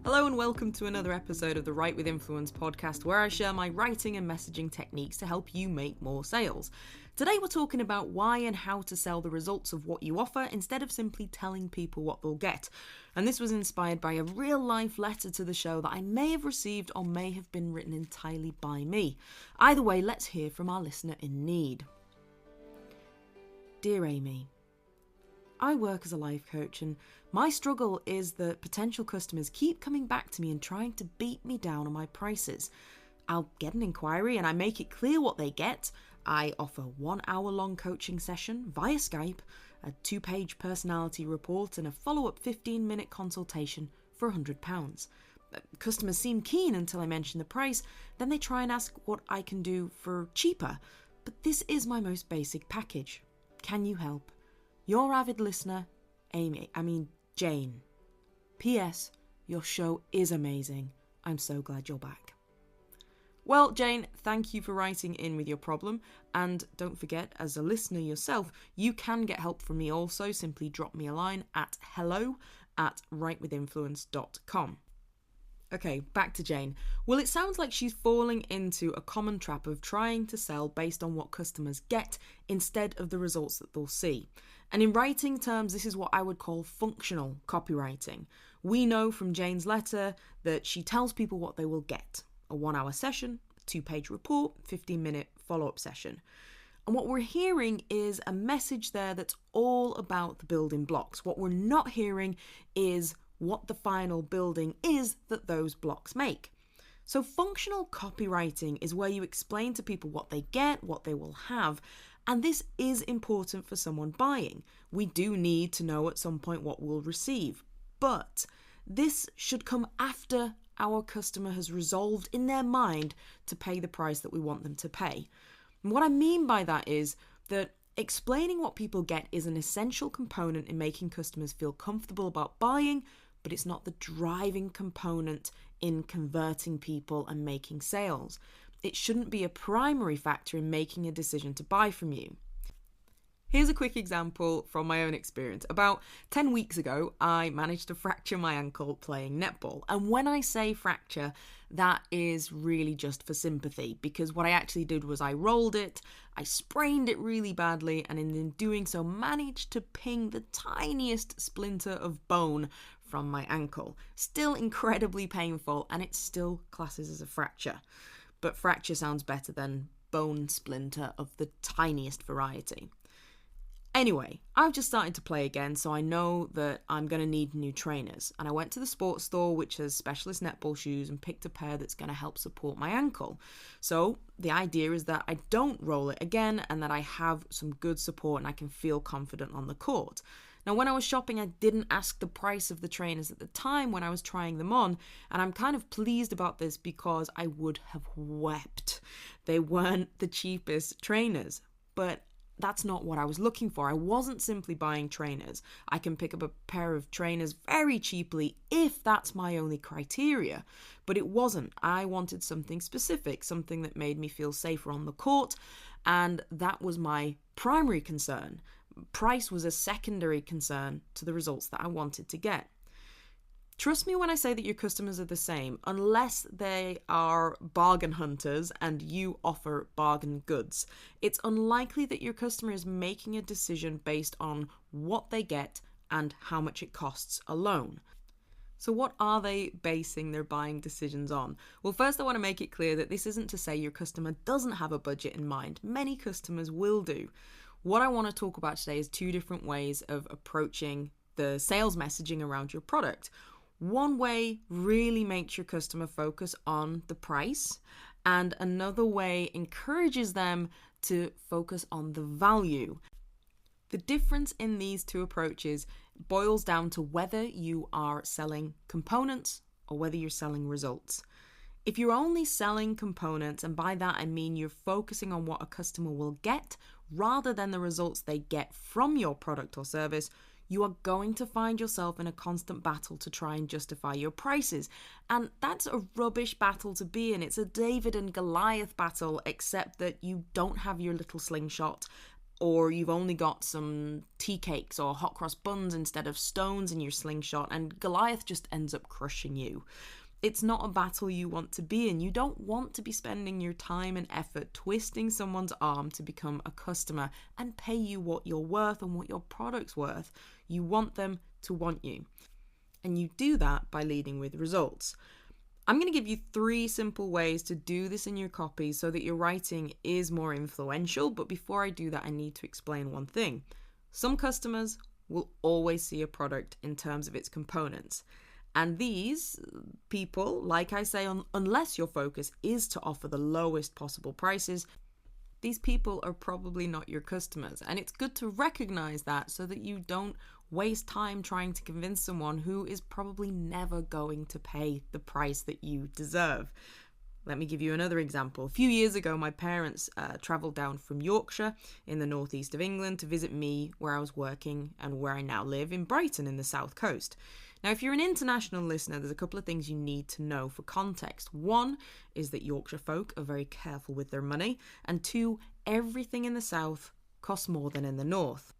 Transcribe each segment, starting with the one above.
Hello and welcome to another episode of the Write with Influence podcast, where I share my writing and messaging techniques to help you make more sales. Today we're talking about why and how to sell the results of what you offer instead of simply telling people what they'll get. And this was inspired by a real life letter to the show that I may have received or may have been written entirely by me. Either way, let's hear from our listener in need. Dear Amy, I work as a life coach, and my struggle is that potential customers keep coming back to me and trying to beat me down on my prices. I'll get an inquiry and I make it clear what they get. I offer 1 hour-long coaching session via Skype, a 2-page personality report, and a follow-up 15-minute consultation for £100. Customers seem keen until I mention the price, then they try and ask what I can do for cheaper. But this is my most basic package. Can you help? Your avid listener, Jane. P.S. Your show is amazing. I'm so glad you're back. Well, Jane, thank you for writing in with your problem. And don't forget, as a listener yourself, you can get help from me also. Simply drop me a line at hello@writewithinfluence.com. Okay, back to Jane. Well, it sounds like she's falling into a common trap of trying to sell based on what customers get instead of the results that they'll see. And in writing terms, this is what I would call functional copywriting. We know from Jane's letter that she tells people what they will get. A 1-hour session, a 2-page report, 15-minute follow-up session. And what we're hearing is a message there that's all about the building blocks. What we're not hearing is what the final building is that those blocks make. So functional copywriting is where you explain to people what they get, what they will have, and this is important for someone buying. We do need to know at some point what we'll receive, but this should come after our customer has resolved in their mind to pay the price that we want them to pay. And what I mean by that is that explaining what people get is an essential component in making customers feel comfortable about buying, but it's not the driving component in converting people and making sales. It shouldn't be a primary factor in making a decision to buy from you. Here's a quick example from my own experience. About 10 weeks ago, I managed to fracture my ankle playing netball. And when I say fracture, that is really just for sympathy, because what I actually did was I rolled it, I sprained it really badly, and in doing so managed to ping the tiniest splinter of bone from my ankle. Still incredibly painful, and it still classes as a fracture. But fracture sounds better than bone splinter of the tiniest variety. Anyway, I've just started to play again, so I know that I'm going to need new trainers. And I went to the sports store, which has specialist netball shoes, and picked a pair that's going to help support my ankle. So the idea is that I don't roll it again and that I have some good support and I can feel confident on the court. Now, when I was shopping, I didn't ask the price of the trainers at the time when I was trying them on, and I'm kind of pleased about this because I would have wept. They weren't the cheapest trainers, but that's not what I was looking for. I wasn't simply buying trainers. I can pick up a pair of trainers very cheaply if that's my only criteria, but it wasn't. I wanted something specific, something that made me feel safer on the court, and that was my primary concern. Price was a secondary concern to the results that I wanted to get. Trust me when I say that your customers are the same, unless they are bargain hunters and you offer bargain goods. It's unlikely that your customer is making a decision based on what they get and how much it costs alone. So what are they basing their buying decisions on? Well, first I want to make it clear that this isn't to say your customer doesn't have a budget in mind. Many customers will do. What I want to talk about today is 2 different ways of approaching the sales messaging around your product. One way really makes your customer focus on the price, and another way encourages them to focus on the value. The difference in these 2 approaches boils down to whether you are selling components or whether you're selling results. If you're only selling components, and by that I mean you're focusing on what a customer will get rather than the results they get from your product or service, you are going to find yourself in a constant battle to try and justify your prices. And that's a rubbish battle to be in. It's a David and Goliath battle, except that you don't have your little slingshot or you've only got some tea cakes or hot cross buns instead of stones in your slingshot, and Goliath just ends up crushing you. It's not a battle you want to be in. You don't want to be spending your time and effort twisting someone's arm to become a customer and pay you what you're worth and what your product's worth. You want them to want you. And you do that by leading with results. I'm going to give you 3 simple ways to do this in your copy so that your writing is more influential. But before I do that, I need to explain one thing. Some customers will always see a product in terms of its components. And these people, like I say, unless your focus is to offer the lowest possible prices, these people are probably not your customers. And it's good to recognize that so that you don't waste time trying to convince someone who is probably never going to pay the price that you deserve. Let me give you another example. A few years ago, my parents travelled down from Yorkshire in the northeast of England to visit me where I was working and where I now live in Brighton in the south coast. Now, if you're an international listener, there's a couple of things you need to know for context. 1 is that Yorkshire folk are very careful with their money, and 2, everything in the south costs more than in the north.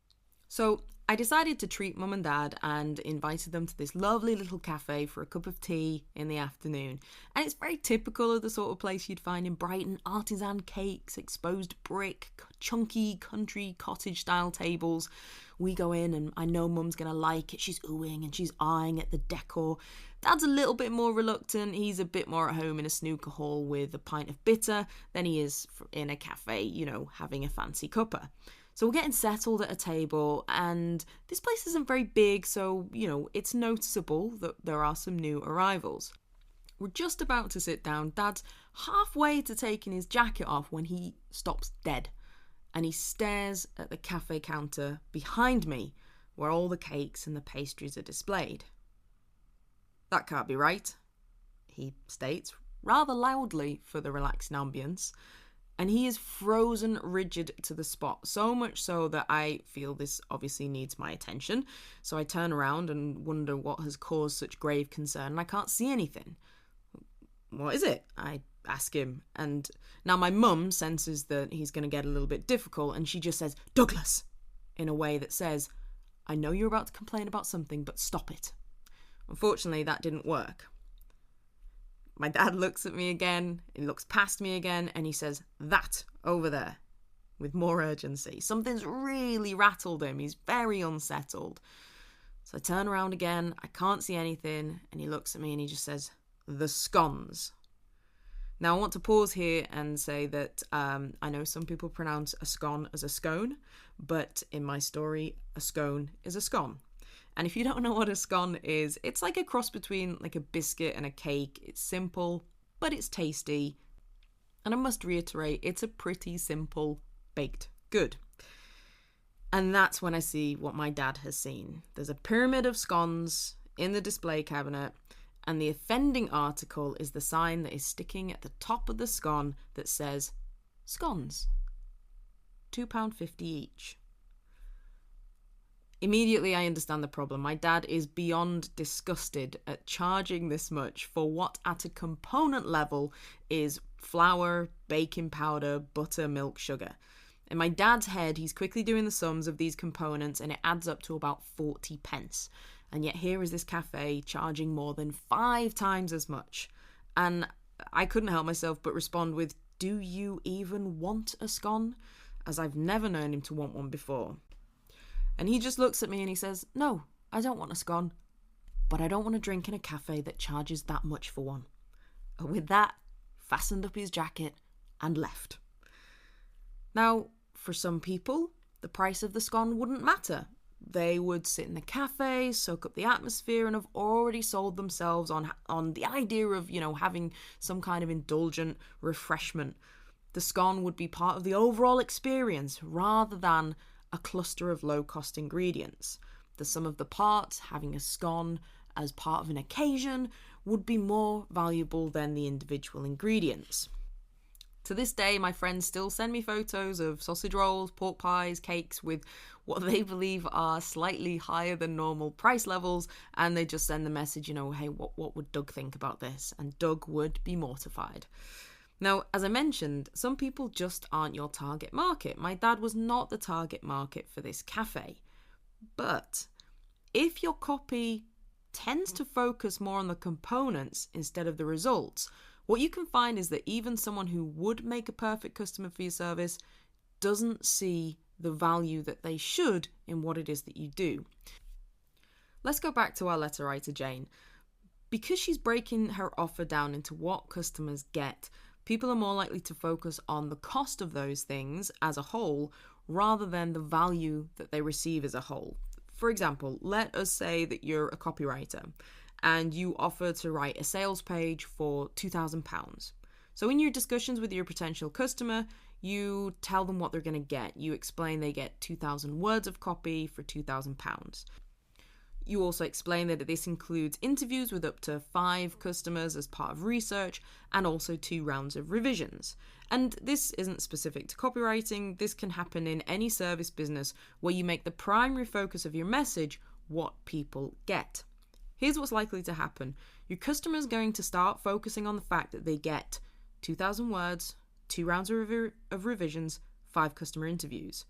So I decided to treat mum and dad and invited them to this lovely little cafe for a cup of tea in the afternoon. And it's very typical of the sort of place you'd find in Brighton: artisan cakes, exposed brick, chunky country cottage style tables. We go in and I know mum's going to like it. She's oohing and she's eyeing at the decor. Dad's a little bit more reluctant. He's a bit more at home in a snooker hall with a pint of bitter than he is in a cafe, having a fancy cuppa. So we're getting settled at a table, and this place isn't very big, so, it's noticeable that there are some new arrivals. We're just about to sit down. Dad's halfway to taking his jacket off when he stops dead, and he stares at the cafe counter behind me, where all the cakes and the pastries are displayed. "That can't be right," he states, rather loudly for the relaxing ambience. And he is frozen rigid to the spot, so much so that I feel this obviously needs my attention. So I turn around and wonder what has caused such grave concern, and I can't see anything. "What is it?" I ask him. And now my mum senses that he's going to get a little bit difficult, and she just says, "Douglas," in a way that says, "I know you're about to complain about something, but stop it." Unfortunately, that didn't work. My dad looks at me again, he looks past me again, and he says, "That over there," with more urgency. Something's really rattled him. He's very unsettled. So I turn around again, I can't see anything, and he looks at me and he just says, "The scones." Now I want to pause here and say that I know some people pronounce a scone as a scone, but in my story, a scone is a scone. And if you don't know what a scone is, it's like a cross between like a biscuit and a cake. It's simple, but it's tasty. And I must reiterate, it's a pretty simple baked good. And that's when I see what my dad has seen. There's a pyramid of scones in the display cabinet, and the offending article is the sign that is sticking at the top of the scone that says, "Scones, £2.50 each." Immediately I understand the problem. My dad is beyond disgusted at charging this much for what at a component level is flour, baking powder, butter, milk, sugar. In my dad's head, he's quickly doing the sums of these components and it adds up to about 40 pence. And yet here is this cafe charging more than 5 times as much. And I couldn't help myself but respond with, "Do you even want a scone?" As I've never known him to want one before. And he just looks at me and he says, "No, I don't want a scone, but I don't want to drink in a cafe that charges that much for one." And with that, fastened up his jacket and left. Now, for some people, the price of the scone wouldn't matter. They would sit in the cafe, soak up the atmosphere, and have already sold themselves on the idea of, having some kind of indulgent refreshment. The scone would be part of the overall experience rather than a cluster of low-cost ingredients. The sum of the parts, having a scone as part of an occasion, would be more valuable than the individual ingredients. To this day, my friends still send me photos of sausage rolls, pork pies, cakes with what they believe are slightly higher than normal price levels, and they just send the message, "Hey, what would Doug think about this?" And Doug would be mortified. Now, as I mentioned, some people just aren't your target market. My dad was not the target market for this cafe. But if your copy tends to focus more on the components instead of the results, what you can find is that even someone who would make a perfect customer for your service doesn't see the value that they should in what it is that you do. Let's go back to our letter writer, Jane. Because she's breaking her offer down into what customers get, people are more likely to focus on the cost of those things as a whole rather than the value that they receive as a whole. For example, let us say that you're a copywriter and you offer to write a sales page for £2,000. So in your discussions with your potential customer, you tell them what they're going to get. You explain they get 2,000 words of copy for £2,000. You also explain that this includes interviews with up to 5 customers as part of research and also 2 rounds of revisions. And this isn't specific to copywriting. This can happen in any service business where you make the primary focus of your message what people get. Here's what's likely to happen. Your customer is going to start focusing on the fact that they get 2,000 words, 2 rounds of revisions, 5 customer interviews.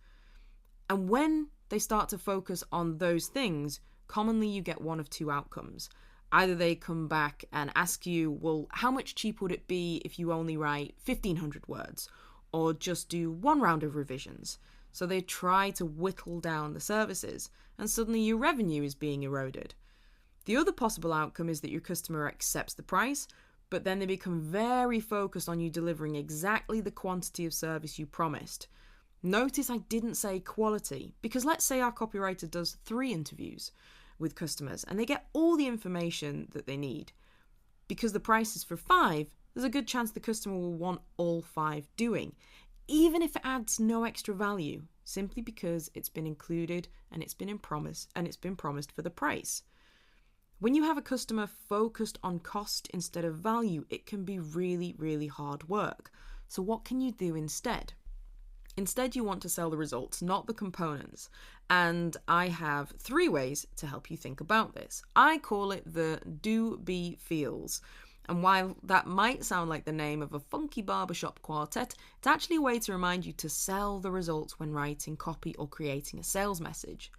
And when they start to focus on those things, commonly you get one of 2 outcomes. Either they come back and ask you, well, how much cheaper would it be if you only write 1,500 words or just do 1 round of revisions? So they try to whittle down the services and suddenly your revenue is being eroded. The other possible outcome is that your customer accepts the price, but then they become very focused on you delivering exactly the quantity of service you promised. Notice I didn't say quality, because let's say our copywriter does 3 interviews with customers and they get all the information that they need. Because the price is for 5, there's a good chance the customer will want all 5 doing, even if it adds no extra value, simply because it's been included and it's been promised for the price. When you have a customer focused on cost instead of value, it can be really, really hard work. So what can you do instead? Instead, you want to sell the results, not the components. And I have 3 ways to help you think about this. I call it the do, be, feels. And while that might sound like the name of a funky barbershop quartet, it's actually a way to remind you to sell the results when writing copy or creating a sales message.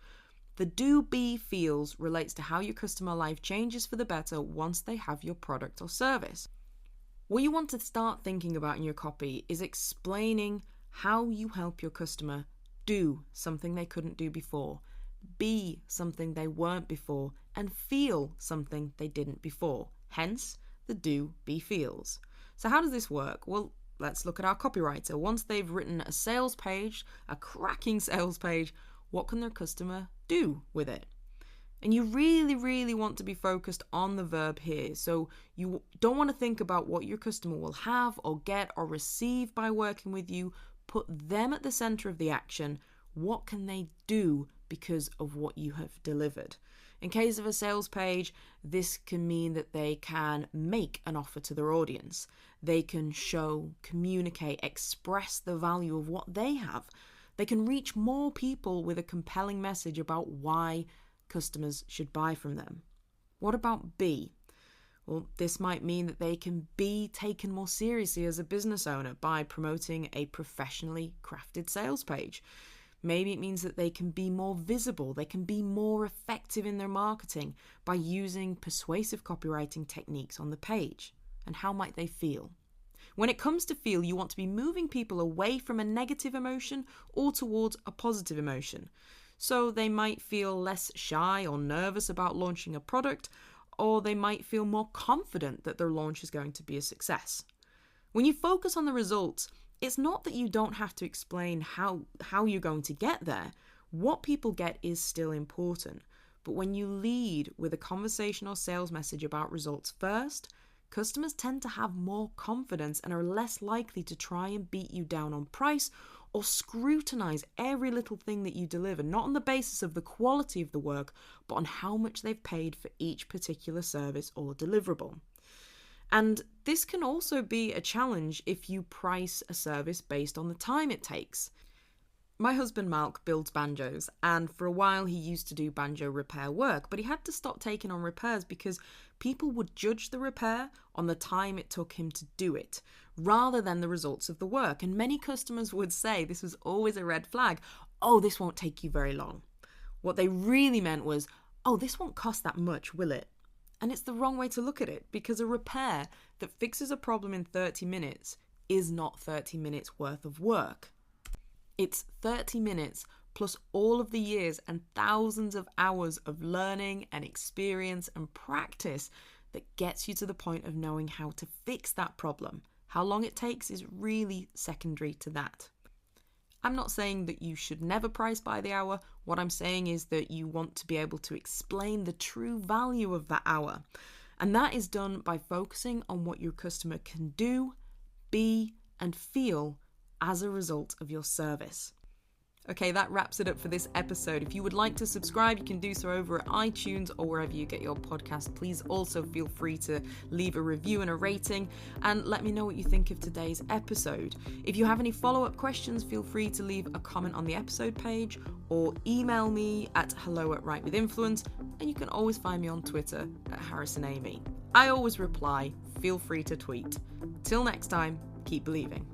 The do, be, feels relates to how your customer life changes for the better once they have your product or service. What you want to start thinking about in your copy is explaining how you help your customer do something they couldn't do before, be something they weren't before, and feel something they didn't before. Hence, the do, be, feels. So how does this work? Well, let's look at our copywriter. Once they've written a sales page, a cracking sales page, what can their customer do with it? And you really, really want to be focused on the verb here. So you don't want to think about what your customer will have or get or receive by working with you. Put them at the center of the action. What can they do because of what you have delivered? In case of a sales page, this can mean that they can make an offer to their audience. They can show, communicate, express the value of what they have. They can reach more people with a compelling message about why customers should buy from them. What about be? Well, this might mean that they can be taken more seriously as a business owner by promoting a professionally crafted sales page. Maybe it means that they can be more visible, they can be more effective in their marketing by using persuasive copywriting techniques on the page. And how might they feel? When it comes to feel, you want to be moving people away from a negative emotion or towards a positive emotion. So they might feel less shy or nervous about launching a product, or they might feel more confident that their launch is going to be a success. When you focus on the results, it's not that you don't have to explain how you're going to get there. What people get is still important. But when you lead with a conversational sales message about results first, customers tend to have more confidence and are less likely to try and beat you down on price or scrutinize every little thing that you deliver, not on the basis of the quality of the work, but on how much they've paid for each particular service or deliverable. And this can also be a challenge if you price a service based on the time it takes. My husband Malk builds banjos, and for a while he used to do banjo repair work, but he had to stop taking on repairs because people would judge the repair on the time it took him to do it, rather than the results of the work. And many customers would say this was always a red flag. Oh, this won't take you very long. What they really meant was, oh, this won't cost that much, will it? And it's the wrong way to look at it, because a repair that fixes a problem in 30 minutes is not 30 minutes worth of work. It's 30 minutes plus all of the years and thousands of hours of learning and experience and practice that gets you to the point of knowing how to fix that problem. How long it takes is really secondary to that. I'm not saying that you should never price by the hour. What I'm saying is that you want to be able to explain the true value of that hour. And that is done by focusing on what your customer can do, be, and feel as a result of your service. Okay, that wraps it up for this episode. If you would like to subscribe, you can do so over at iTunes or wherever you get your podcast. Please also feel free to leave a review and a rating and let me know what you think of today's episode. If you have any follow-up questions, feel free to leave a comment on the episode page or email me at hello@writewithinfluence, and you can always find me on Twitter at HarrisonAmy. I always reply. Feel free to tweet. Till next time, keep believing.